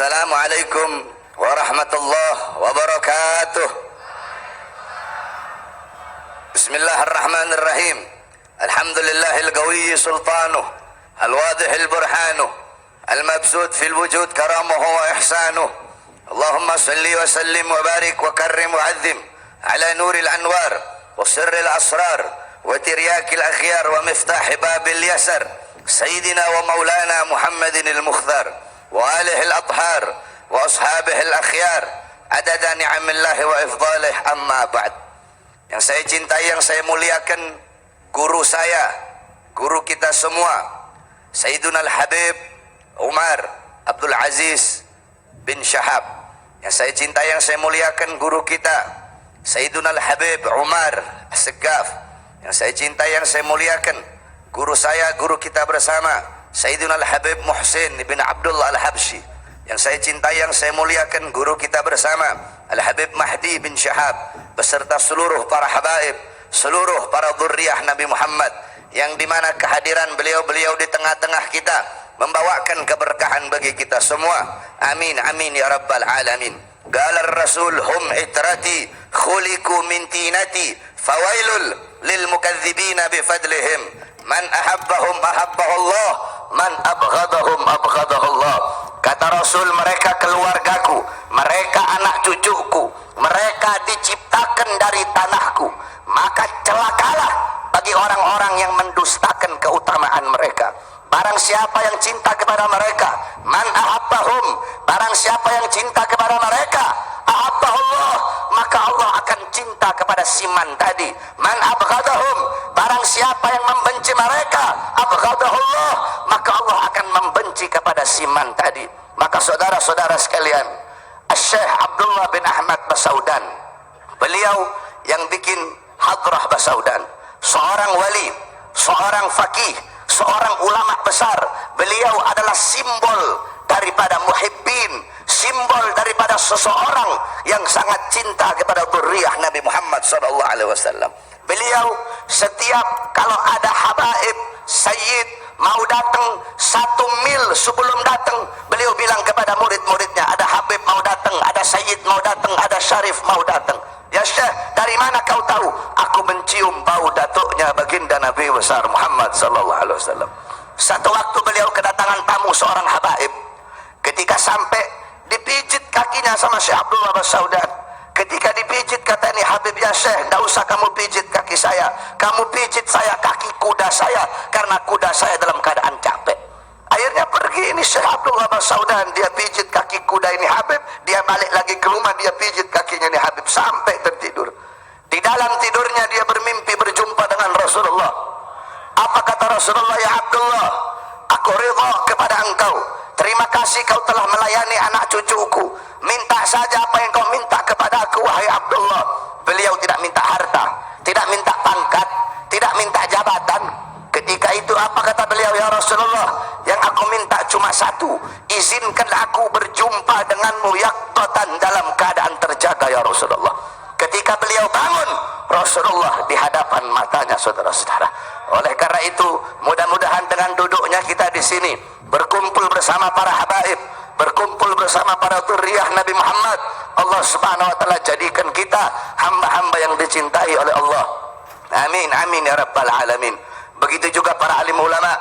Assalamualaikum warahmatullahi wabarakatuh. Bismillahirrahmanirrahim. Alhamdulillahil qawiyyi sultanuh, al-wadihil burhanuh, al-mabsut fil wujud karamuhu wa ihsanuh. Allahumma salli wa sallim wa barik wa karrim wa azzim ala nuril anwar wa sirril asrar wa tiryakil akhyar wa miftah babil yasar sayyidina wa maulana Muhammadin al-mukhtar wa alihi al-athhar wa ashabihi al-akhyar adada ni'amillahi wa ifdalih, amma ba'd. Yang saya cintai, yang saya muliakan, guru saya, guru kita semua, Sayyiduna Al-Habib Umar Abdul Aziz bin Syahab. Yang saya cintai, yang saya muliakan, guru kita Sayyiduna Al-Habib Umar As-Segaf. Yang saya cintai, yang saya muliakan, guru saya, guru kita bersama, Sayyiduna Al-Habib Muhsin bin Abdullah Al-Habsyi. Yang saya cintai, yang saya muliakan, guru kita bersama, Al-Habib Mahdi bin Syahab, beserta seluruh para habaib, seluruh para dzurriyyah Nabi Muhammad, yang dimana kehadiran beliau-beliau di tengah-tengah kita membawakan keberkahan bagi kita semua. Amin, amin ya rabbal alamin. Qala ar-rasul hum itrati khuliqu min tinati fawailul lil mukadzibina bi fadlihim man ahabbahum ahabbahu Allah man abghadahum abghadahu Allah. Kata Rasul, mereka keluargaku, mereka anak cucuku, mereka diciptakan dari tanahku, maka celakalah bagi orang-orang yang mendustakan keutamaan mereka. Barang siapa yang cinta kepada mereka, man ahabbahum, barang siapa yang cinta kepada mereka, ahabbahullah, maka Allah akan cinta kepada siman tadi. Man abghadahum, barang siapa yang membenci mereka, abghadahullah, maka Allah akan membenci kepada siman tadi. Maka saudara-saudara sekalian, Syekh Abdullah bin Ahmad Basaudan, beliau yang bikin Hadrah Basaudan, seorang wali, seorang faqih, seorang ulama besar. Beliau adalah simbol daripada muhibbin, simbol daripada seseorang yang sangat cinta kepada dzurriyyah Nabi Muhammad SAW. Beliau setiap kalau ada habaib, sayyid mau datang 1 mil sebelum datang, beliau bilang kepada murid-muridnya, ada habib mau datang, ada sayyid mau datang, ada syarif mau datang. Ya Syekh, dari mana kau tahu? Aku mencium bau datuknya baginda Nabi besar Muhammad SAW. Satu waktu beliau kedatangan tamu seorang habaib. Ketika sampai, dipijit kakinya sama Syekh Abdullah Basaudan. Ketika dipijit, kata ini Habib, ya Syekh, tidak usah kamu pijit kaki saya, kamu pijit saya kaki kuda saya, karena kuda saya dalam keadaan capek. Akhirnya pergi ini Syekh Abdullah Basaudan, dia pijit kaki kuda ini Habib, dia balik lagi ke rumah, dia pijit kakinya ini Habib sampai tertidur. Di dalam tidurnya dia bermimpi berjumpa dengan Rasulullah. Apa kata Rasulullah? Ya Abdullah, aku ridha kepada engkau, terima kasih kau telah melayani anak cucuku, minta saja apa yang kau minta kepada aku wahai Abdullah. Beliau tidak minta harta, tidak minta pangkat, tidak minta jabatan. Ketika itu apa kata beliau? Ya Rasulullah, yang aku minta cuma satu, izinkanlah aku berjumpa denganmu yaqtatan, dalam keadaan terjaga ya Rasulullah. Ketika beliau bangun, Rasulullah di hadapan matanya, saudara-saudara. Oleh karena itu, mudah-mudahan dengan duduknya kita di sini, berkumpul bersama para habaib, berkumpul bersama para dzurriyyah Nabi Muhammad, Allah Subhanahu wa taala jadikan kita hamba-hamba yang dicintai oleh Allah. Amin, amin ya rabbal alamin. Begitu juga para alim ulama,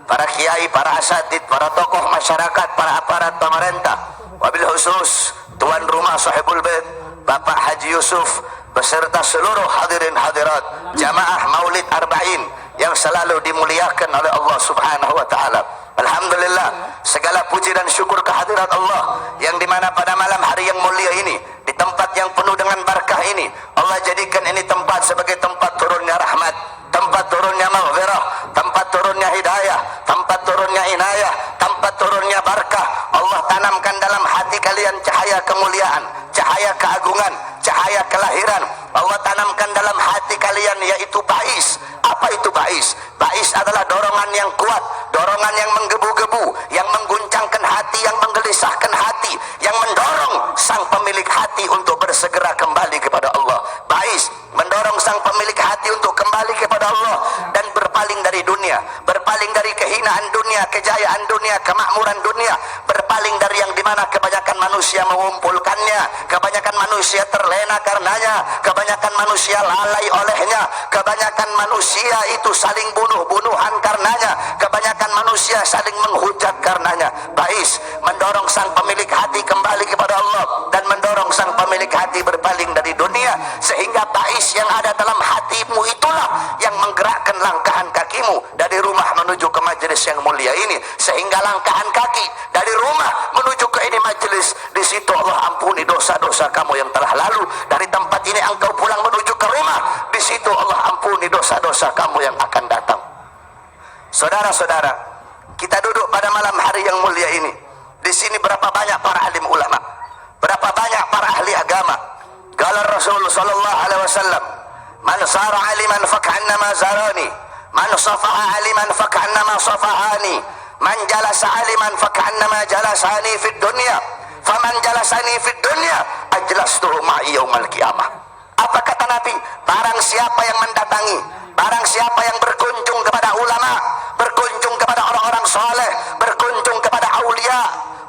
para kiai, para asatid, para tokoh masyarakat, para aparat pemerintah, wabil khusus tuan rumah sahibul bait Bapak Haji Yusuf beserta seluruh hadirin hadirat jamaah Maulid Arba'in yang selalu dimuliakan oleh Allah Subhanahu wa taala. Alhamdulillah, segala puji dan syukur kehadirat Allah yang dimana pada malam hari yang mulia ini, di tempat yang penuh dengan barakah ini, Allah jadikan ini tempat sebagai tempat turunnya rahmat, tempat turunnya maghfirah, tempat turunnya hidayah, tempat turunnya inayah, tempat turunnya barakah. Allah tanamkan dalam hati kalian cahaya kemuliaan, cahaya keagungan, cahaya kelahiran. Allah tanamkan dalam hati kalian yaitu bais. Apa itu bais? Bais adalah dorongan yang kuat, dorongan yang menggebu-gebu, yang mengguncangkan hati, yang menggelisahkan hati, yang mendorong sang pemilik hati untuk bersegera kembali kepada Allah. Bais mendorong sang pemilik hati untuk kembali kepada Allah dan berpaling dari dunia, berpaling dari kehinaan, kehinaan dunia, kejayaan dunia, kemakmuran dunia, berpaling dari yang dimana kebanyakan manusia mengumpulkannya, kebanyakan manusia terlena karenanya, kebanyakan manusia lalai olehnya, kebanyakan manusia itu saling bunuh-bunuhan karenanya, kebanyakan manusia saling menghujat karenanya. Bais mendorong sang pemilik hati kembali kepada Allah dan mendorong sang pemilik hati berpaling dari dunia, sehingga bais yang ada dalam hatimu itulah yang menggerakkan langkahan kakimu dari rumah menuju ke majelis yang mulia ini, sehingga langkahan kaki dari rumah menuju ke ini majelis, di situ Allah ampuni dosa-dosa kamu yang telah lalu. Dari tempat ini engkau pulang menuju ke rumah, di situ Allah ampuni dosa-dosa kamu yang akan datang. Saudara-saudara, kita duduk pada malam hari yang mulia ini. Di sini berapa banyak para alim ulama, berapa banyak para ahli agama. Qala Rasul sallallahu alaihi wasallam, man sara aliman fak'annama zarani, man safaha aliman fak'annama safahani, man jalasa aliman fak'annama jalasani fid dunya, faman jalasani fid dunya ajlastuhu ma'i yaumal qiyamah. Apa kata Nabi? Barang siapa yang mendatangi, barang siapa yang berkunjung kepada ulama, berkunjung kepada orang-orang soleh, berkunjung kepada aulia,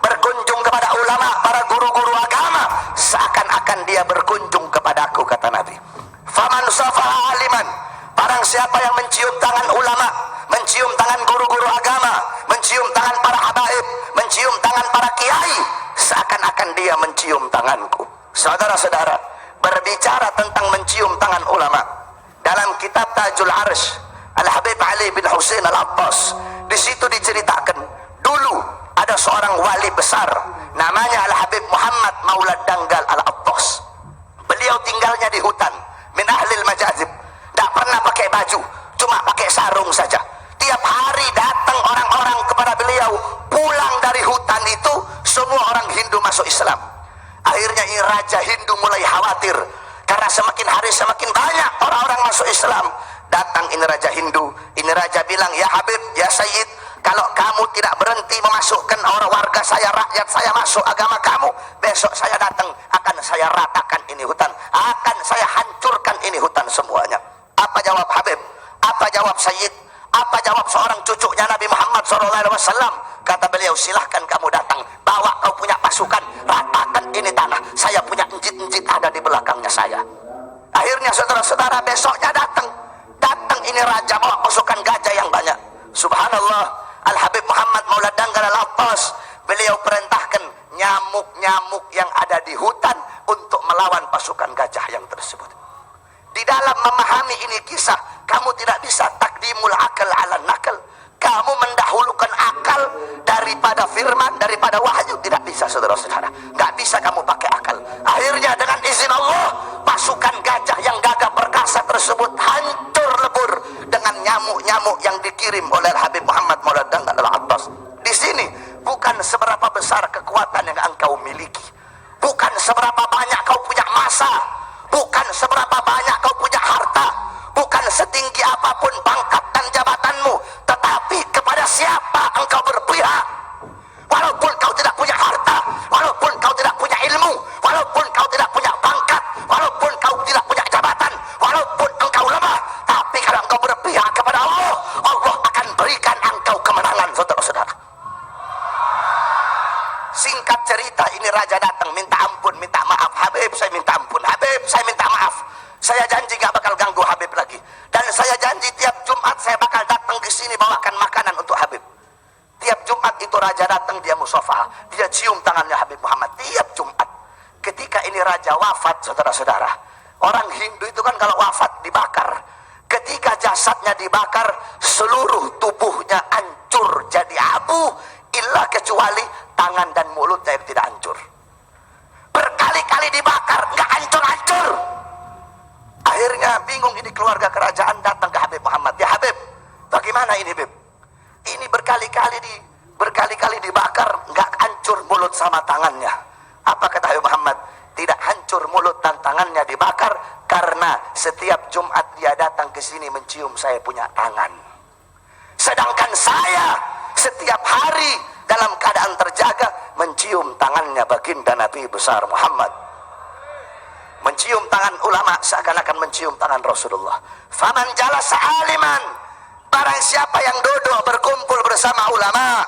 berkunjung kepada ulama, para guru-guru agama, seakan-akan dia berkunjung kepadaku, kata Nabi. Faman safaha aliman, barang siapa yang mencium tangan ulama, mencium tangan guru-guru agama, mencium tangan para habaib, mencium tangan para kiai, seakan-akan dia mencium tanganku. Saudara-saudara, berbicara tentang mencium tangan ulama, dalam kitab Tajul Arsh Al-Habib Ali bin Husain Al-Abbas, di situ diceritakan dulu ada seorang wali besar namanya Al-Habib Muhammad Maulad Danggal Al-Abbas. Beliau tinggalnya di hutan, min ahlil majazib, tidak pernah pakai baju, cuma pakai sarung saja. Tiap hari datang orang-orang kepada beliau, pulang dari hutan itu semua orang Hindu masuk Islam. Akhirnya ini Raja Hindu mulai khawatir, karena semakin hari semakin banyak orang-orang masuk Islam. Datang ini Raja Hindu, ini Raja bilang, ya Habib, ya Sayyid, kalau kamu tidak berhenti memasukkan orang warga saya, rakyat saya masuk agama kamu, besok saya datang akan saya ratakan ini hutan, akan saya hancurkan ini hutan semuanya. Apa jawab Habib? Apa jawab Sayyid? Apa jawab seorang cucunya Nabi Muhammad SAW? Kata beliau, silahkan kamu datang, bawa kau punya pasukan, ratakan ini tanah, saya punya encit-encit ada di belakangnya saya. Akhirnya saudara-saudara, besoknya datang ini raja bawa pasukan gajah yang banyak. Subhanallah, Al-Habib Muhammad Maulad Danggal Al-Abbas, beliau perintahkan nyamuk-nyamuk yang ada di hutan untuk melawan pasukan gajah yang tersebut. Di dalam memahami ini kisah, kamu tidak bisa takdimul akal ala nakal. Kamu mendahulukan akal daripada firman, daripada wahyu, tidak bisa saudara-saudara. Nggak bisa kamu pakai akal. Akhirnya dengan izin Allah, pasukan gajah yang gagah perkasa tersebut hancur lebur dengan nyamuk-nyamuk yang dikirim oleh Habib Muhammad Maulad Danggal Al-Abbas. Di sini bukan seberapa besar kekuatan yang engkau miliki, bukan seberapa banyak kau punya massa, bukan seberapa banyak kau punya harta, bukan setinggi apapun pangkat dan jabatanmu, tetapi kepada siapa engkau berpihak. Walaupun kau tidak punya harta, walaupun kau tidak punya ilmu, walaupun kau tidak punya pangkat, walaupun kau tidak punya jabatan, walaupun engkau lemah, tapi kalau engkau berpihak kepada Allah, Allah akan berikan engkau kemenangan, saudara-saudara. Singkat cerita, ini raja datang minta ampun, minta maaf. Habib, saya minta ampun. Habib, saya minta maaf. Saya janji gak bakal ganggu Habib lagi. Dan saya janji tiap Jumat saya bakal datang ke sini bawakan makanan untuk Habib. Tiap Jumat itu raja datang, dia musafah, dia cium tangannya Habib Muhammad tiap Jumat. Ketika ini raja wafat, saudara-saudara, orang Hindu itu kan kalau wafat dibakar. Ketika jasadnya dibakar, seluruh tubuhnya hancur jadi abu, illa kecuali tangan dan mulutnya yang tidak hancur. Berkali-kali dibakar, nggak hancur-hancur. Akhirnya bingung ini keluarga kerajaan, datang ke Habib Muhammad. Ya Habib, bagaimana ini Habib? Ini berkali-kali dibakar, nggak hancur mulut sama tangannya. Apa kata Habib Muhammad? Tidak hancur mulut dan tangannya dibakar karena setiap Jumat dia datang ke sini mencium saya punya tangan. Sedangkan saya setiap hari dalam keadaan terjaga mencium tangannya baginda Nabi besar Muhammad. Mencium tangan ulama seakan-akan mencium tangan Rasulullah. Faman jalasa aliman, Barang siapa yang duduk berkumpul bersama ulama,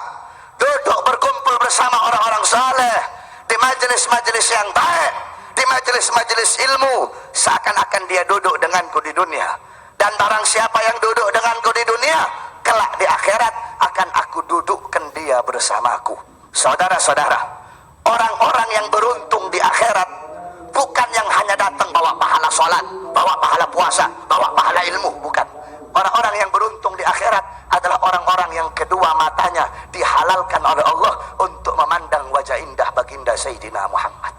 duduk berkumpul bersama orang-orang saleh, di majelis-majelis yang baik, di majelis-majelis ilmu, seakan-akan dia duduk denganku di dunia. Dan barang siapa yang duduk denganku di dunia, kelak di akhirat akan aku dudukkan dia bersamaku. Saudara-saudara, orang-orang yang beruntung di akhirat bukan yang hanya datang bawa pahala sholat, bawa pahala puasa, bawa pahala ilmu, bukan. Orang-orang yang beruntung di akhirat adalah orang-orang yang kedua matanya dihalalkan oleh Allah untuk memandang wajah indah baginda Sayyidina Muhammad.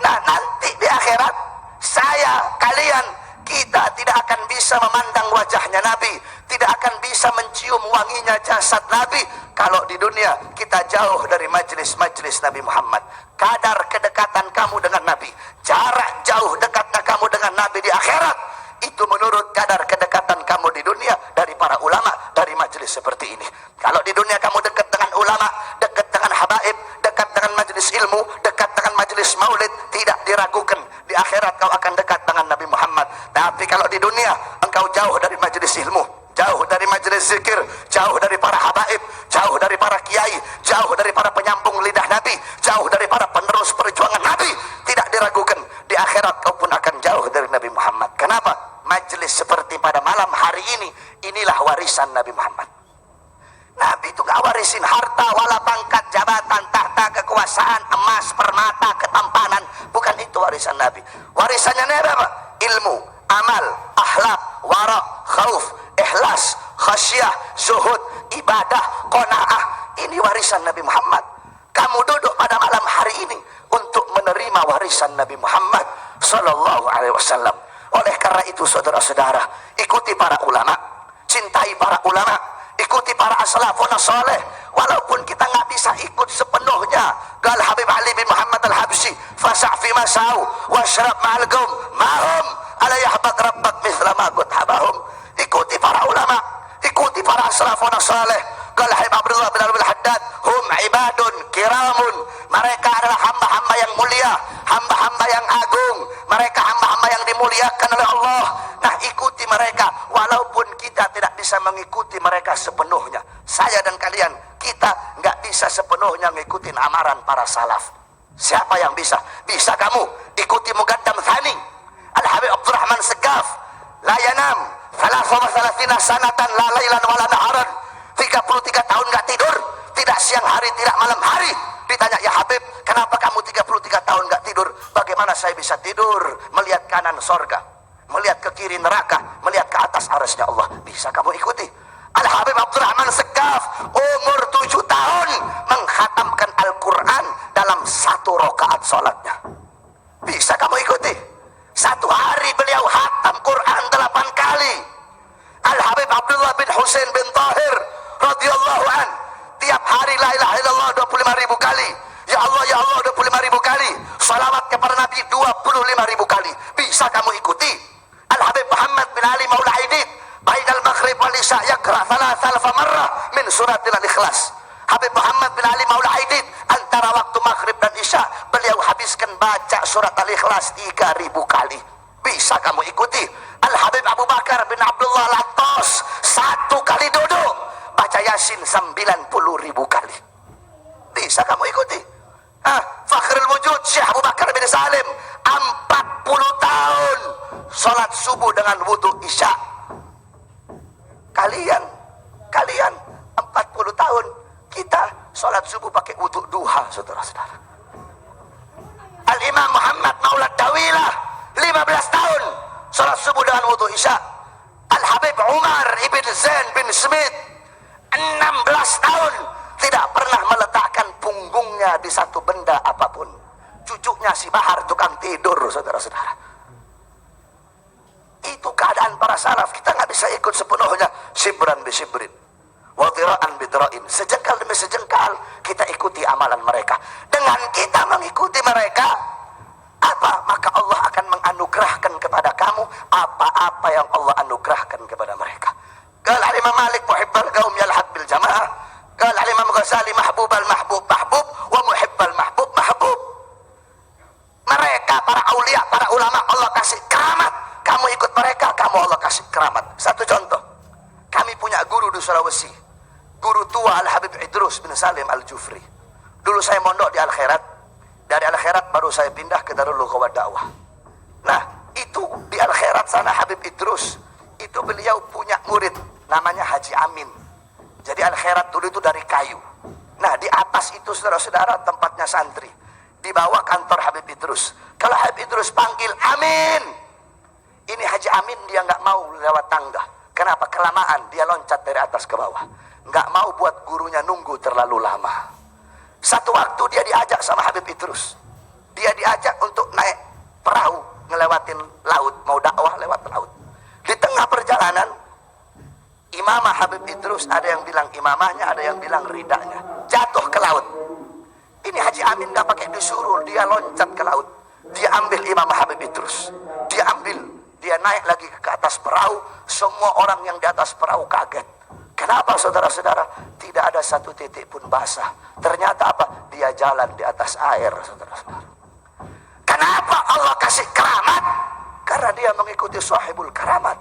Nah, nanti di akhirat saya, kalian, kita tidak akan bisa memandang wajahnya Nabi, tidak akan bisa mencium wanginya jasad Nabi kalau di dunia kita jauh dari majelis-majelis Nabi Muhammad. Kadar kedekatan kamu dengan Nabi, jarak jauh dekatnya kamu dengan Nabi di akhirat, itu menurut kadar kedekatan kamu di dunia dari para ulama, dari majelis seperti ini. Kalau di dunia kamu dekat dengan ulama, dekat dengan habaib, dekat dengan majelis ilmu, dekat dengan majelis maulid, tidak diragukan di akhirat kau akan dekat dengan Nabi Muhammad. Tapi kalau di dunia engkau jauh dari majelis ilmu, jauh dari majelis zikir, jauh dari para habaib, jauh dari para kiai, jauh dari para penyambung lidah Nabi, jauh dari para penerus perjuangan Nabi, tidak diragukan di akhirat kau pun akan jauh dari Nabi Muhammad. Kenapa? Majelis seperti pada malam hari ini, inilah warisan Nabi Muhammad. Nabi itu gak warisin harta, wala pangkat, jabatan, tahta, kekuasaan, emas, permata, ketampanan. Bukan itu warisan Nabi. Warisannya Nabi apa? Ilmu, amal, akhlak, wara, khauf, ikhlas, khasyah, zuhud, ibadah, qanaah. Ini warisan Nabi Muhammad. Kamu duduk pada malam hari ini untuk menerima warisan Nabi Muhammad sallallahu alaihi wasallam. Oleh karena itu saudara-saudara, ikuti para ulama, cintai para ulama, ikuti para as-salafun saleh. Walaupun kita nggak bisa ikut sepenuhnya, qal Habib Ali bin Muhammad al-Habsyi, fasa' fi masau washrab ma'al qaum mahum ala yahbaq rabbak mithla ma habahum. Ikuti para ulama, ikuti para as-salafun saleh. Qal Habib Abdullah bin Al-Haddad, hum ibadun kiramun. Mereka adalah hamba-hamba yang mulia, hamba-hamba yang agung, mereka hamba-hamba yang dimuliakan oleh Allah. Nah, ikuti mereka walaupun kita tidak bisa mengikuti mereka sepenuhnya. Saya dan kalian, kita nggak bisa sepenuhnya ngikutin amaran para salaf. Siapa yang bisa? Bisa kamu ikuti Muqaddam Thani Al-Habib Abdurrahman Segaf, la yanam 33 sanatan la lailan wala naharan. 33 tahun nggak tidur, tidak siang hari, tidak malam hari. Ditanya, ya Habib, kenapa kamu 33 tahun nggak tidur? Bagaimana saya bisa tidur? Melihat kanan sorga, melihat ke kiri neraka, melihat ke atas arasnya Allah. Bisa kamu ikuti. Al-Habib Abdurrahman Segaf umur 7 tahun menghatamkan Al-Quran dalam 1 rakaat sholatnya. Bisa kamu ikuti. 1 hari beliau hatam Quran 8 kali. Al-Habib Abdullah bin Husain bin Tahir radhiyallahu an, tiap hari la ilaha illallah 25.000 kali, ya Allah 25.000 kali, salawat kepada Nabi 25.000 kali. Bisa kamu ikuti. Al-Habib Muhammad bin Ali Maula Aidid bainal maghrib wal isya yaqra 3,000 marrah min suratil Ikhlas. Habib Muhammad bin Ali Maula Aidid antara waktu maghrib dan isya beliau habiskan baca surat Al-Ikhlas 3.000 kali. Bisa kamu ikuti. Al-Habib Abu Bakar bin Abdullah Lattos 1 kali duduk baca Yasin 90.000 kali. Bisa kamu ikuti. Fakhrul Wujud Syekh Abu Bakar bin Salim 40 tahun sholat subuh dengan wudu isya. Kalian 40 tahun, kita sholat subuh pakai wudu duha, saudara-saudara. Al-Imam Muhammad Maulad Dawilah 15 tahun sholat subuh dengan wudu isya. Al-Habib Umar ibn Zain bin Smith 16 tahun tidak pernah meletakkan punggungnya di satu benda apapun. Cucunya si Bahar tukang tidur, saudara-saudara. Itu keadaan para salaf. Kita nggak bisa ikut sepenuhnya. Sibran bi sibrin, wa dhira'an bi dhira'in. Sejengkal demi sejengkal kita ikuti amalan mereka. Dengan kita mengikuti mereka, apa? Maka Allah akan menganugerahkan kepada kamu apa-apa yang Allah anugerahkan kepada mereka. Qala Imam Malik muhibbal qaum yalhaq bil jamaah. Qala Imam Ghazali mahbubal mahbub mahbub wa muhibbal mahbub mahbub. Mereka para aulia, para ulama Allah kasih keramat. Kamu ikut mereka, kamu Allah kasih keramat. Satu contoh. Kami punya Sulawesi, guru tua Al-Habib Idrus bin Salim Al-Jufri. Dulu saya mondok di Al-Khairat, dari Al-Khairat baru saya pindah ke Darul Lughah Dakwah. Nah, itu di Al-Khairat sana Habib Idrus, itu beliau punya murid namanya Haji Amin. Jadi Al-Khairat dulu itu dari kayu. Nah, di atas itu saudara-saudara tempatnya santri. Di bawah kantor Habib Idrus. Kalau Habib Idrus panggil Amin, ini Haji Amin dia nggak mau lewat tangga. Kenapa? Kelamaan, dia loncat dari atas ke bawah. Nggak mau buat gurunya nunggu terlalu lama. Satu waktu dia diajak sama Habib Idrus. Dia diajak untuk naik perahu, ngelewatin laut, mau dakwah lewat laut. Di tengah perjalanan, imamah Habib Idrus, ada yang bilang imamahnya, ada yang bilang ridanya, jatuh ke laut. Ini Haji Amin nggak pakai disuruh, dia loncat ke laut. Dia ambil imamah Habib Idrus. Dia ambil, dia naik lagi ke atas perahu. Semua orang yang di atas perahu kaget. Kenapa saudara-saudara? Tidak ada satu titik pun basah. Ternyata apa? Dia jalan di atas air, saudara-saudara. Kenapa Allah kasih keramat? Karena dia mengikuti sahibul karamat.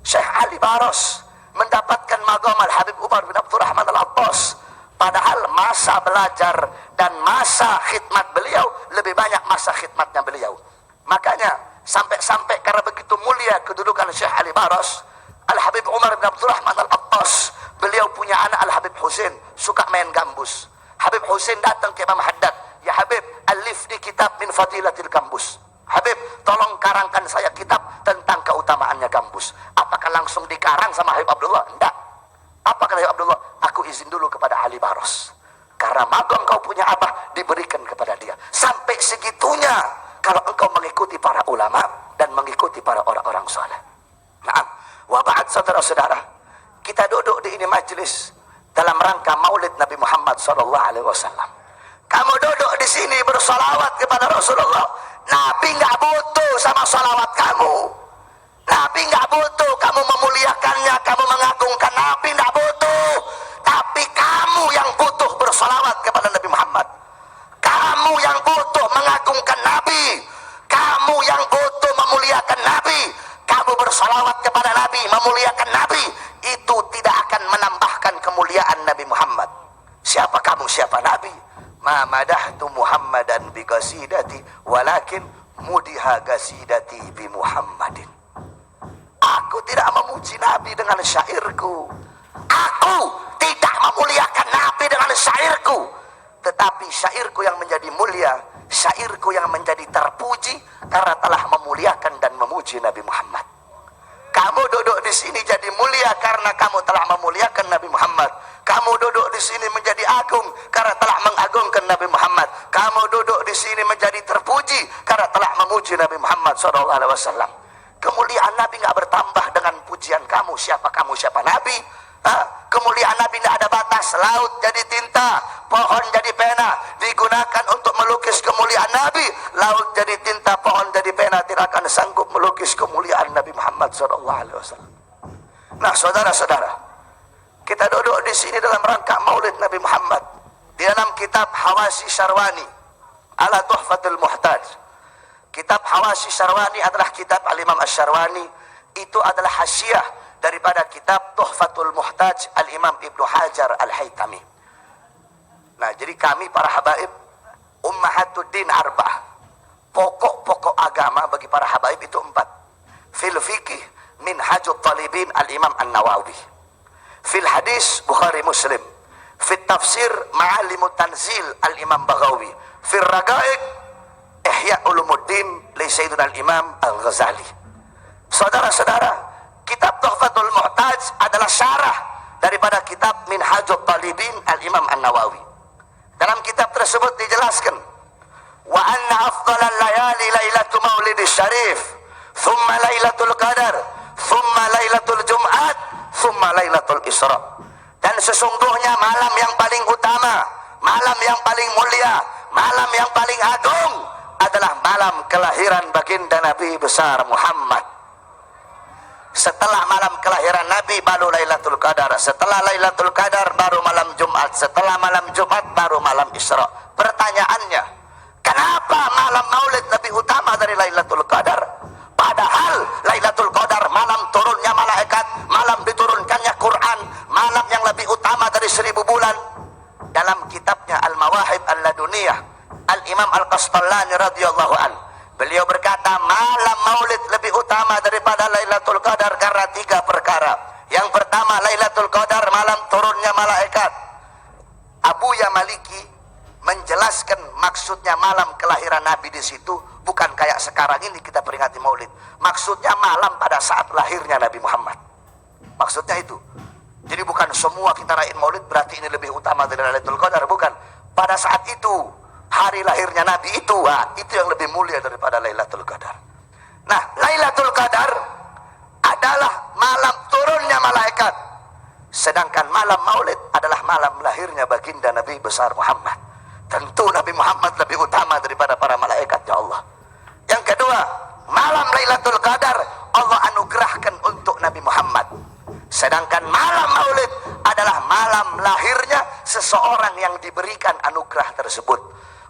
Syekh Ali Baros mendapatkan maqam Al-Habib Umar bin Abdurrahman Al-Attas. Padahal masa belajar dan masa khidmat beliau lebih banyak masa khidmatnya beliau. Makanya sampai-sampai karena begitu mulia kedudukan Syekh Ali Baros, Al-Habib Umar bin Abdurrahman Al-Attas, beliau punya anak Al-Habib Husain, suka main gambus. Habib Husain datang ke Imam Haddad, "Ya Habib, alif di kitab min fadilatil gambus." Habib, tolong karangkan saya kitab tentang keutamaannya gambus. Apakah langsung dikarang sama Habib Abdullah? Enggak. Apa kata Habib Abdullah? Aku izin dulu kepada Ali Baros. Karena magam kau punya apa, diberikan kepada dia. Sampai segitunya kalau engkau mengikuti para ulama dan mengikuti para orang-orang soleh. Nah, waba'at saudara-saudara, kita duduk di ini majelis dalam rangka maulid Nabi Muhammad SAW. Kamu duduk di sini bersolawat kepada Rasulullah. Nabi nggak butuh sama solawat kamu. Nabi nggak butuh kamu memuliakannya, kamu mengagungkan Nabi, nggak butuh. Tapi kamu yang butuh bersolawat kepada Nabi Muhammad. Kamu yang butuh mengagungkan Nabi. Kamu yang butuh memuliakan Nabi. Kamu bersolawat kepada Nabi, memuliakan Nabi. Itu tidak akan menambahkan kemuliaan Nabi Muhammad. Siapa kamu, siapa Nabi? Ma madahtu Muhammadan bi qasidati walakin mudiha qasidati bi Muhammadin. Aku tidak memuji Nabi dengan syairku. Aku tidak memuliakan Nabi dengan syairku. Tetapi syairku yang menjadi mulia, syairku yang menjadi terpuji karena telah memuliakan dan memuji Nabi Muhammad. Kamu duduk di sini jadi mulia karena kamu telah memuliakan Nabi Muhammad. Kamu duduk di sini menjadi agung karena telah mengagungkan Nabi Muhammad. Kamu duduk di sini menjadi terpuji karena telah memuji Nabi Muhammad SAW. Kemuliaan Nabi nggak bertambah dengan pujian kamu. Siapa kamu, siapa Nabi? Kemuliaan Nabi tidak ada batas. Laut jadi tinta, pohon jadi pena, digunakan untuk melukis kemuliaan Nabi. Laut jadi tinta, pohon jadi pena, tidak akan sanggup melukis kemuliaan Nabi Muhammad SAW. Nah, saudara-saudara, kita duduk di sini dalam rangka Maulid Nabi Muhammad. Di dalam kitab Hawasi Syarwani ala Tuhfatul Muhtaj. Kitab Hawasi Syarwani adalah kitab Al-Imam Asy-Syarwani. Itu adalah hasyiah daripada kitab Tuhfatul Muhtaj Al-Imam Ibnu Hajar Al-Haytami. Nah, jadi kami para habaib, Ummahatuddin arba'ah. Pokok-pokok agama bagi para habaib itu 4. Fil fiqih Minhajut Talibin Al-Imam An-Nawawi. Fil hadis Bukhari Muslim. Fit tafsir Ma'alimut Tanzil Al-Imam Baghawi. Fil ragaik Ihya Ulumuddin li Sayyidina Al-Imam Al-Ghazali. Saudara-saudara, kitab Tuhfatul Muhtaj adalah syarah daripada kitab Minhajut Talibin Al-Imam An-Nawawi. Dalam kitab tersebut dijelaskan, wa anna afdhalal layali lailatul maulidis syarif, thumma lailatul qadar, thumma lailatul jum'at, thumma lailatul isra. Dan sesungguhnya malam yang paling utama, malam yang paling mulia, malam yang paling agung adalah malam kelahiran baginda Nabi besar Muhammad. Setelah malam kelahiran Nabi baru Lailatul Qadar. Setelah Lailatul Qadar baru malam Jumat. Setelah malam Jumat baru malam Isra. Pertanyaannya, kenapa malam Maulid lebih utama dari Lailatul Qadar? Padahal Lailatul Qadar malam turunnya malaikat, malam diturunkannya Quran, bulan. Dalam kitabnya Al-Mawahib Al-Laduniyah, Al-Imam Al-Qastallani radhiyallahu an, beliau berkata, malam maulid lebih utama daripada Lailatul Qadar karena 3 perkara. Yang pertama, Lailatul Qadar malam turunnya malaikat. Abuya Maliki menjelaskan maksudnya malam kelahiran Nabi di situ bukan kayak sekarang ini kita peringati maulid. Maksudnya malam pada saat lahirnya Nabi Muhammad. Maksudnya itu. Jadi bukan semua kita rayain maulid berarti ini lebih utama dari Lailatul Qadar, bukan. Pada saat itu, hari lahirnya Nabi itu yang lebih mulia daripada Lailatul Qadar. Nah, Lailatul Qadar adalah malam turunnya malaikat. Sedangkan malam maulid adalah malam lahirnya baginda Nabi besar Muhammad. Tentu Nabi Muhammad lebih utama daripada para malaikat, ya Allah. Yang kedua, malam Lailatul Qadar Allah anugerahkan untuk Nabi Muhammad. Sedangkan malam maulid adalah malam lahirnya seseorang yang diberikan anugerah tersebut.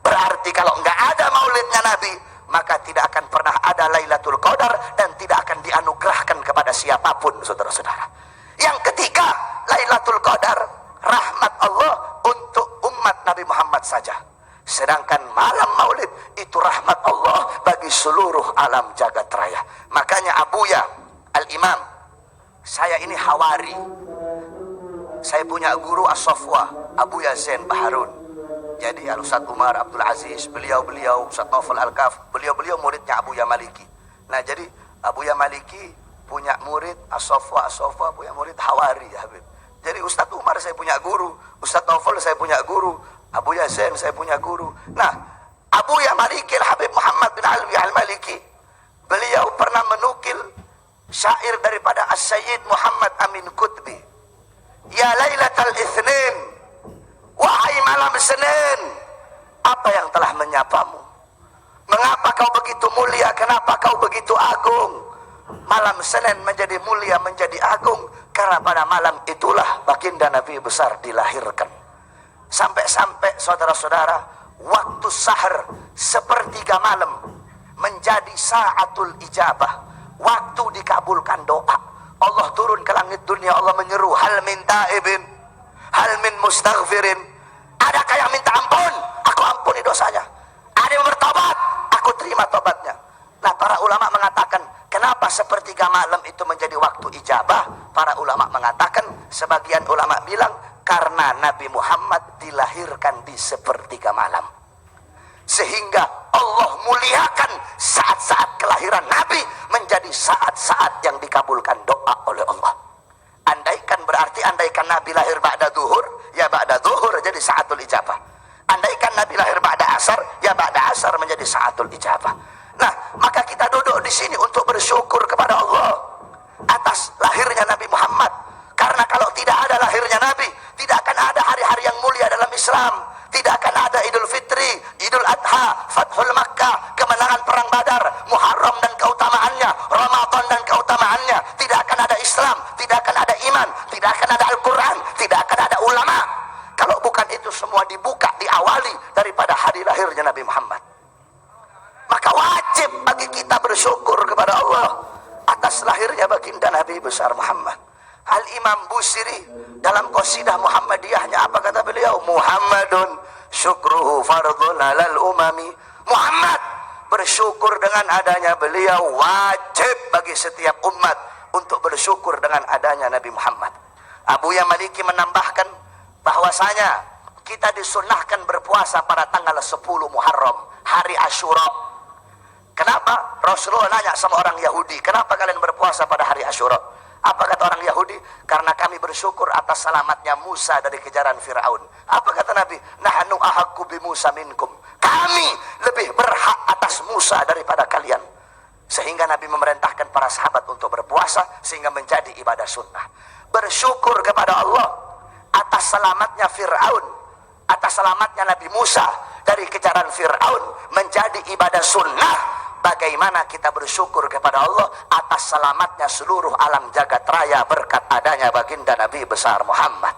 Berarti kalau nggak ada maulidnya Nabi, maka tidak akan pernah ada Lailatul Qadar dan tidak akan dianugerahkan kepada siapapun, saudara-saudara. Yang ketiga, Lailatul Qadar rahmat Allah untuk umat Nabi Muhammad saja. Sedangkan malam maulid itu rahmat Allah bagi seluruh alam jagat raya. Makanya Abuya Al-Imam, saya ini hawari. Saya punya guru As-Safwa, Abuya Zain Baharun. Jadi Al-Ustaz Umar Abdul Aziz, beliau Ustaz Naufal Al-Kaf, beliau muridnya Abuya Maliki. Nah, jadi Abuya Maliki punya murid As-Safwa punya murid hawari, ya Habib. Jadi Ustaz Umar saya punya guru, Ustaz Naufal saya punya guru, Abuya Zain saya punya guru. Nah, Abuya Maliki Al-Habib Muhammad bin Alwi Al-Maliki, beliau pernah menukil syair daripada As-Sayyid Muhammad Amin Qutbi. Ya Lailatul Itsnin, wahai malam Senin, apa yang telah menyapamu? Mengapa kau begitu mulia? Kenapa kau begitu agung? Malam Senin menjadi mulia, menjadi agung karena pada malam itulah baginda Nabi besar dilahirkan. Sampai-sampai saudara-saudara, waktu sahar sepertiga malam menjadi saatul ijabah, waktu dikabulkan doa. Allah turun ke langit dunia, Allah menyeru, hal min taibin, hal min mustaghfirin. Adakah yang minta ampun? Aku ampuni dosanya. Ada yang bertobat? Aku terima tobatnya. Nah, para ulama mengatakan, kenapa sepertiga malam itu menjadi waktu ijabah? Para ulama mengatakan, sebagian ulama bilang, karena Nabi Muhammad dilahirkan di sepertiga malam. Sehingga Allah muliakan saat-saat kelahiran Nabi menjadi saat-saat yang dikabulkan doa oleh Allah. Andaikan Nabi lahir ba'da zuhur, ya ba'da zuhur jadi saatul ijabah. Andaikan Nabi lahir ba'da asar, ya ba'da asar menjadi saatul ijabah. Nah, maka kita duduk di sini untuk bersyukur kepada Allah atas lahirnya Nabi Muhammad. Karena kalau tidak ada lahirnya Nabi, tidak akan ada hari-hari yang mulia dalam Islam. Tidak akan ada Idul Fitri, Idul Adha, Fathul Makkah, kemenangan perang Badar, Muharram dan keutamaannya, Ramadan dan keutamaannya. Tidak akan ada Islam, tidak akan ada iman, tidak akan ada Al-Quran, tidak akan ada ulama. Kalau bukan itu semua dibuka, diawali daripada hari lahirnya Nabi Muhammad. Maka wajib bagi kita bersyukur kepada Allah atas lahirnya baginda Nabi besar Muhammad. Al-Imam Busiri dalam qasidah Muhammadiyahnya apa kata beliau? Muhammadun syukruhu fardhun alal umami. Muhammad, bersyukur dengan adanya beliau wajib bagi setiap umat untuk bersyukur dengan adanya Nabi Muhammad. Abuya Maliki menambahkan bahwasanya kita disunnahkan berpuasa pada tanggal 10 Muharram, hari Asyura. Kenapa? Rasulullah nanya sama orang Yahudi, kenapa kalian berpuasa pada hari Asyura? Apa kata orang Yahudi? Karena kami bersyukur atas selamatnya Musa dari kejaran Fir'aun. Apa kata Nabi? Nahnu ahaqqu bi Musa minkum. Kami lebih berhak atas Musa daripada kalian. Sehingga Nabi memerintahkan para sahabat untuk berpuasa sehingga menjadi ibadah sunnah. Bersyukur kepada Allah atas selamatnya Fir'aun, atas selamatnya Nabi Musa dari kejaran Fir'aun menjadi ibadah sunnah. Bagaimana kita bersyukur kepada Allah atas selamatnya seluruh alam jagat raya berkat adanya baginda Nabi besar Muhammad.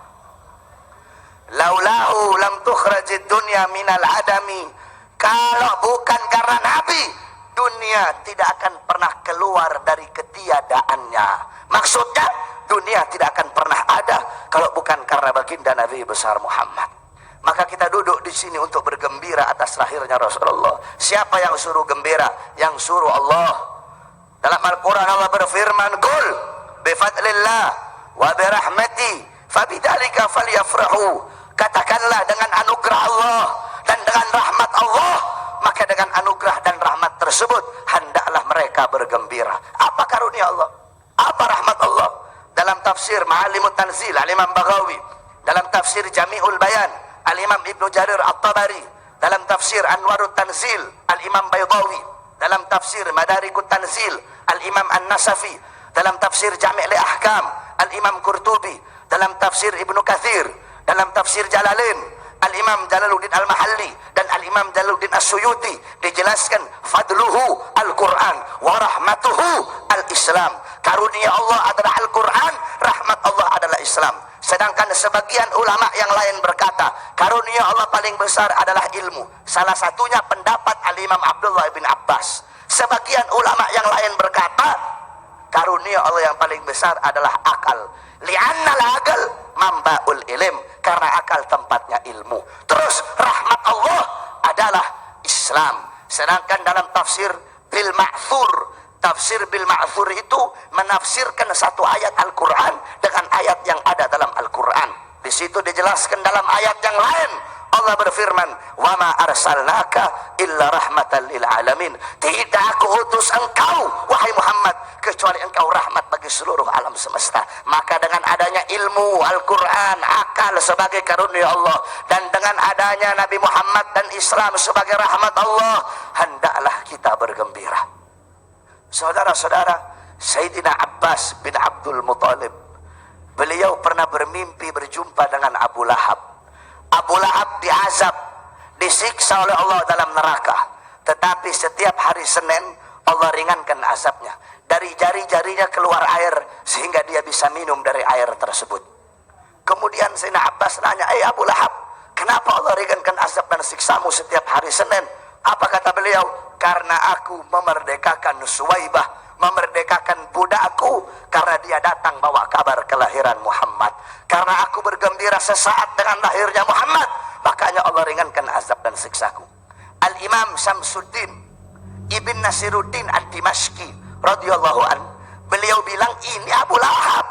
Laulahu lam tukhrajid dunya minal adami. Kalau bukan karena Nabi, dunia tidak akan pernah keluar dari ketiadaannya. Maksudnya dunia tidak akan pernah ada kalau bukan karena baginda Nabi besar Muhammad. Maka kita duduk di sini untuk bergembira atas lahirnya Rasulullah. Siapa yang suruh gembira? Yang suruh Allah. Dalam Al-Quran Allah berfirman, "Qul bifadlillah wa birahmati fabidzalika falyafrahu." Katakanlah, dengan anugerah Allah dan dengan rahmat Allah, maka dengan anugerah dan rahmat tersebut hendaklah mereka bergembira. Apa karunia Allah? Apa rahmat Allah? Dalam tafsir Ma'alimut Tanzil Al-Imam Baghawi, dalam tafsir Jami'ul Bayan Al-Imam Ibnu Jarir At-Tabari, dalam tafsir Anwarut Tanzil Al-Imam Baydawi, dalam tafsir Madarikut Tanzil Al-Imam An-Nasafi, dalam tafsir Jami' li Ahkam Al-Imam Qurtubi, dalam tafsir Ibnu Katsir, dalam tafsir Jalalain Al-Imam Jalaluddin Al-Mahalli dan Al-Imam Jalaluddin As-Suyuti, dijelaskan fadluhu Al-Quran wa rahmatuhu Al-Islam. Karunia Allah adalah Al-Quran, rahmat Allah adalah Islam. Sedangkan sebagian ulama yang lain berkata, karunia Allah paling besar adalah ilmu. Salah satunya pendapat Al-Imam Abdullah bin Abbas. Sebagian ulama yang lain berkata, karunia Allah yang paling besar adalah akal. Li'anna al-aqal mambaul ilm, karena akal tempatnya ilmu. Terus rahmat Allah adalah Islam. Sedangkan dalam tafsir bil ma'thur, tafsir bil ma'thur itu menafsirkan satu ayat Al-Quran dengan ayat yang ada dalam Al-Quran. Di situ dijelaskan dalam ayat yang lain, Allah berfirman, "Wa ma arsalnaka illa rahmatan lil alamin." Tidak aku utus engkau wahai Muhammad kecuali engkau rahmat bagi seluruh alam semesta. Maka dengan adanya ilmu Al-Quran, akal sebagai karunia Allah, dan dengan adanya Nabi Muhammad dan Islam sebagai rahmat Allah, hendaklah kita bergembira. Saudara-saudara, Sayyidina Abbas bin Abdul Muthalib, beliau pernah bermimpi berjumpa dengan Abu Lahab. Abu Lahab diazab, disiksa oleh Allah dalam neraka. Tetapi setiap hari Senin Allah ringankan azabnya. Dari jari-jarinya keluar air sehingga dia bisa minum dari air tersebut. Kemudian Sayyidina Abbas nanya, Abu Lahab, kenapa Allah ringankan azab dan siksamu setiap hari Senin? Apa kata beliau? Karena aku memerdekakan Suwaibah, memerdekakan budakku, karena dia datang bawa kabar kelahiran Muhammad. Karena aku bergembira sesaat dengan lahirnya Muhammad, makanya Allah ringankan azab dan siksaku. Al-Imam Samsuddin Ibn Nasiruddin Ad-Dimashqi radhiyallahu an, beliau bilang, ini Abu Lahab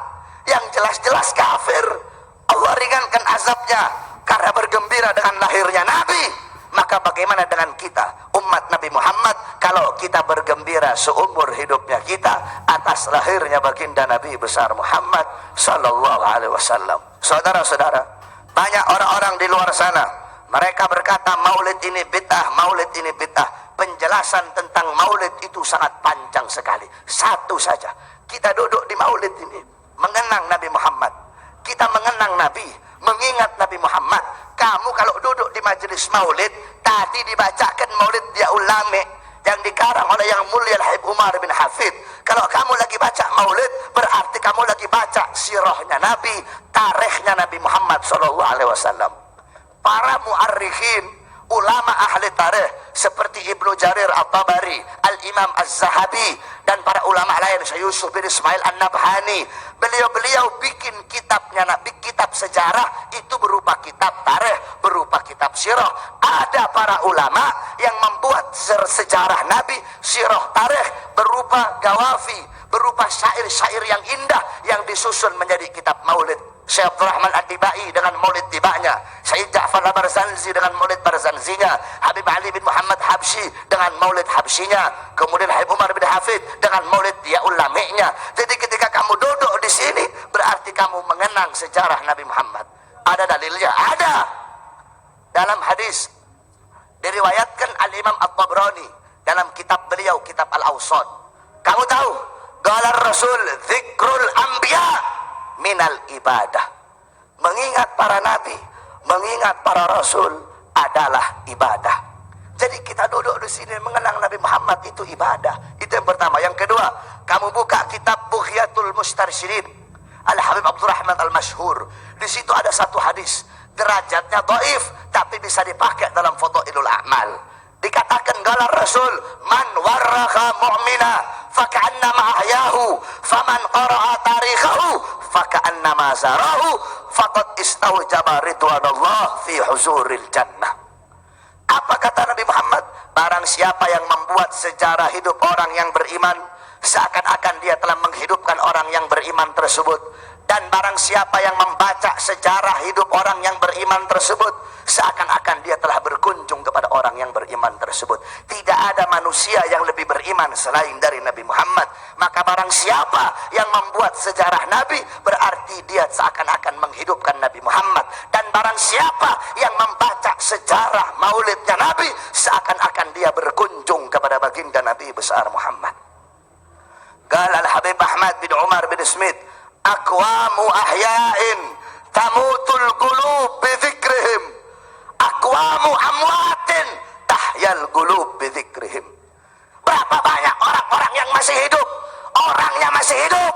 yang jelas-jelas kafir, Allah ringankan azabnya karena bergembira dengan lahirnya Nabi. Maka bagaimana dengan kita, umat Nabi Muhammad, kalau kita bergembira seumur hidupnya kita atas lahirnya baginda Nabi besar Muhammad sallallahu alaihi wasallam. Saudara-saudara, banyak orang-orang di luar sana, mereka berkata maulid ini bid'ah, maulid ini bid'ah. Penjelasan tentang maulid itu sangat panjang sekali. Satu saja, kita duduk di maulid ini mengenang Nabi Muhammad, kita mengenang Nabi, mengingat Nabi Muhammad. Kamu kalau duduk di majelis maulid, tadi dibacakan maulid dia ulame yang dikarang oleh yang mulia Al-Habib Umar bin Hafid. Kalau kamu lagi baca maulid, berarti kamu lagi baca sirahnya Nabi, tarikhnya Nabi Muhammad SAW. Para muarrikhin, ulama ahli tarikh seperti Ibnu Jarir At-Tabari, Al-Imam Az-Zahabi, dan para ulama lain, Syekh Yusuf bin Ismail An-Nabhani, beliau-beliau bikin kitabnya, kitab sejarah itu berupa kitab tarikh, berupa kitab sirah. Ada para ulama yang membuat sejarah Nabi, sirah tarikh berupa gawafi, berupa syair-syair yang indah yang disusun menjadi kitab maulid. Syekh Abdul Rahman Ad-Dibai dengan maulid tibanya, Syekh Ja'far Al-Barzanzi dengan maulid Barzanzinya, Habib Ali bin Muhammad Habsyi dengan maulid Habsyinya, kemudian Habib Umar bin Hafid dengan maulid dia ulami'nya. Jadi ketika kamu duduk di sini, berarti kamu mengenang sejarah Nabi Muhammad. Ada dalilnya? Ada. Dalam hadis diriwayatkan Al-Imam At-Tabrani dalam kitab beliau, kitab Al-Awsat. Kamu tahu, qala Rasul dzikrul anbiya minal ibadah. Mengingat para nabi, mengingat para rasul adalah ibadah. Jadi kita duduk di sini mengenang Nabi Muhammad itu ibadah. Itu yang pertama. Yang kedua, kamu buka kitab Bughyatul Mustarsyidin Al-Habib Abdurrahman Al-Masyhur. Di situ ada satu hadis, derajatnya dhaif tapi bisa dipakai dalam Fadailul A'mal. Dikatakan qala Rasul, man warraka mu'mina faka'annama ahyahu, faman qara'a tarikhahu faka'annama zarahu faqad istawjaba ridwanallah fi huzuril jannah. Apa kata Nabi Muhammad? Barang siapa yang membuat sejarah hidup orang yang beriman, seakan-akan dia telah menghidupkan orang yang beriman tersebut. Dan barang siapa yang membaca sejarah hidup orang yang beriman tersebut, seakan-akan dia telah berkunjung kepada orang yang beriman tersebut. Tidak ada manusia yang lebih beriman selain dari Nabi Muhammad. Maka barang siapa yang membuat sejarah Nabi, berarti dia seakan-akan menghidupkan Nabi Muhammad. Dan barang siapa yang membaca sejarah maulidnya Nabi, seakan-akan dia berkunjung kepada baginda Nabi besar Muhammad. Qala al-Habib Ahmad bin Umar bin Smith, aqwamu ahya'in tamutul qulub bi dzikrihim, aqwamu amwatin tahyal qulub bi dzikrihim. Berapa banyak orang-orang yang masih hidup, orangnya masih hidup,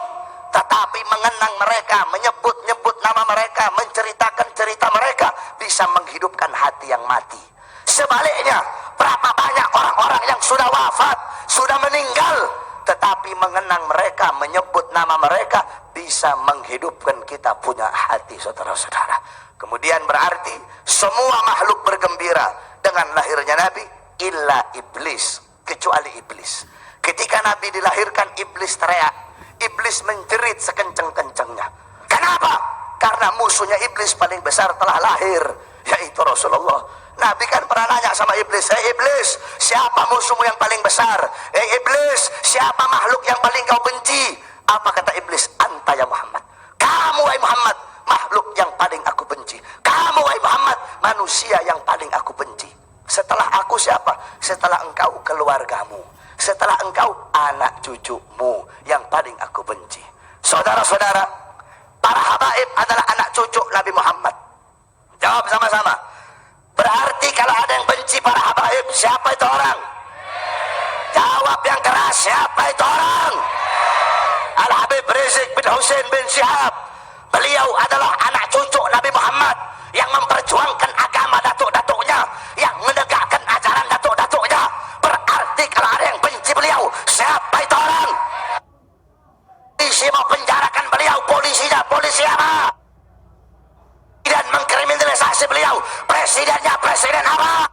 tetapi mengenang mereka, menyebut-nyebut nama mereka, menceritakan cerita mereka, bisa menghidupkan hati yang mati. Sebaliknya, berapa banyak orang-orang yang sudah wafat, sudah meninggal, tetapi mengenang mereka, menyebut nama mereka, bisa menghidupkan kita punya hati, saudara-saudara. Kemudian berarti semua makhluk bergembira dengan lahirnya Nabi, illa iblis, kecuali iblis. Ketika Nabi dilahirkan, iblis teriak, iblis menjerit sekencang-kencangnya. Kenapa? Karena musuhnya iblis paling besar telah lahir, yaitu Rasulullah. Nabi kan pernah nanya sama iblis, iblis, siapa musuhmu yang paling besar? Iblis, siapa makhluk yang paling kau benci? Apa kata iblis? Anta ya Muhammad. Kamu wahai Muhammad, makhluk yang paling aku benci. Kamu wahai Muhammad, manusia yang paling aku benci. Setelah aku siapa? Setelah engkau keluargamu, setelah engkau anak cucumu yang paling aku benci. Saudara-saudara, para habaib adalah anak cucu Nabi Muhammad. Jawab sama-sama. Berarti kalau ada yang benci para habaib, siapa itu orang? Jawab yang keras, siapa itu orang? Al-Habib Rizik bin Husain bin Syihab. Beliau adalah anak cucu Nabi Muhammad yang memperjuangkan agama datuk-datuknya, yang menegakkan ajaran datuk-datuknya. Berarti kalau ada yang benci beliau, siapa itu orang? Polisi mau penjarakan beliau, polisinya polisi apa? Dan mengkriminalisasi beliau, presidennya presiden apa?